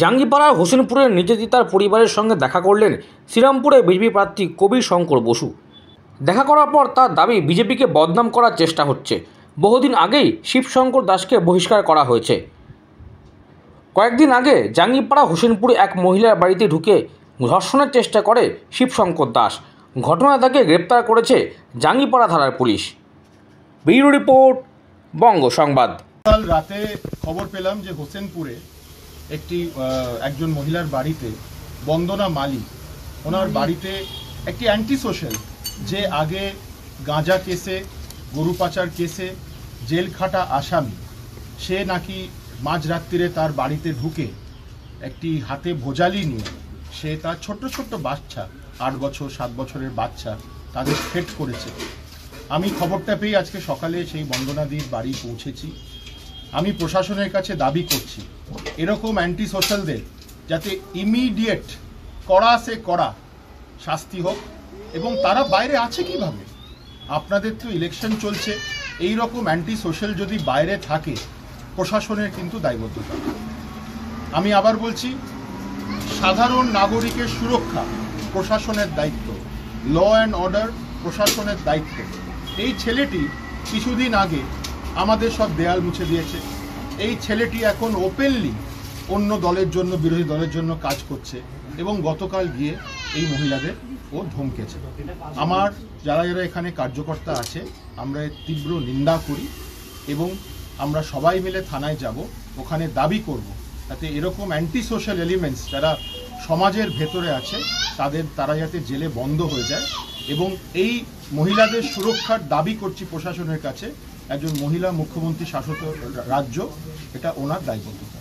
জাঙ্গিপাড়ার হোসেনপুরের নির্যাতিতার পরিবারের সঙ্গে দেখা করলেন শ্রীরামপুরে বিজেপি প্রার্থী কবির শঙ্কর বসু। দেখা করার পর তার দাবি বিজেপিকে বদনাম করার চেষ্টা হচ্ছে। বহুদিন আগেই শিবশঙ্কর দাসকে বহিষ্কার করা হয়েছে। কয়েকদিন আগে জাঙ্গিপাড়া হোসেনপুরে এক মহিলার বাড়িতে ঢুকে ধর্ষণের চেষ্টা করে শিবশঙ্কর দাস। ঘটনায় তাকে গ্রেপ্তার করেছে জাঙ্গিপাড়া থানার পুলিশ। ব্যুরো রিপোর্ট, বঙ্গ সংবাদ। কাল রাতে খবর পেলাম যে হোসেনপুরে একজন মহিলার বাড়িতে, বন্দনা মালি, ওনার বাড়িতে একটি অ্যান্টি সোশ্যাল, যে আগে গাঁজা কেসে, গরু পাচার কেসে জেল খাটা আসামি, সে নাকি মাঝরাত্রিরে তার বাড়িতে ঢুকে একটি হাতে ভোজালি নিয়ে সে তার ছোট্ট ছোট্ট বাচ্চা, 8 বছর 7 বছরের বাচ্চা, তাদের থ্রেট করেছে। আমি খবরটা পেয়ে আজকে সকালে সেই বন্দনাদির বাড়ি পৌঁছেছি। আমি প্রশাসনের কাছে দাবি করছি এরকম অ্যান্টি সোশ্যালদের যাতে ইমিডিয়েট কড়া শাস্তি হোক। এবং তারা বাইরে আছে কিভাবে? আপনাদের তো ইলেকশন চলছে, এই রকম অ্যান্টি সোশ্যাল যদি বাইরে থাকে প্রশাসনের কিন্তু দায়বদ্ধতা। আমি আবার বলছি, সাধারণ নাগরিকের সুরক্ষা প্রশাসনের দায়িত্ব, ল অ্যান্ড অর্ডার প্রশাসনের দায়িত্ব। এই ছেলেটি কিছুদিন আগে আমাদের সব দেয়াল মুছে দিয়েছে। এই ছেলেটি এখন ওপেনলি অন্য দলের জন্য, বিরোধী দলের জন্য কাজ করছে এবং গতকাল গিয়ে এই মহিলাদের ও ধমকেছে। আমার যারা এখানে কার্যকর্তা আছে, আমরা তীব্র নিন্দা করি এবং আমরা সবাই মিলে থানায় যাব, ওখানে দাবি করব যাতে এরকম অ্যান্টি সোশ্যাল এলিমেন্টস যারা সমাজের ভেতরে আছে তারা যাতে জেলে বন্ধ হয়ে যায়। এবং এই মহিলাদের সুরক্ষার দাবি করছি প্রশাসনের কাছে। একজন মহিলা মুখ্যমন্ত্রী শাসিত রাজ্য, এটা ওনার দায়বদ্ধতা।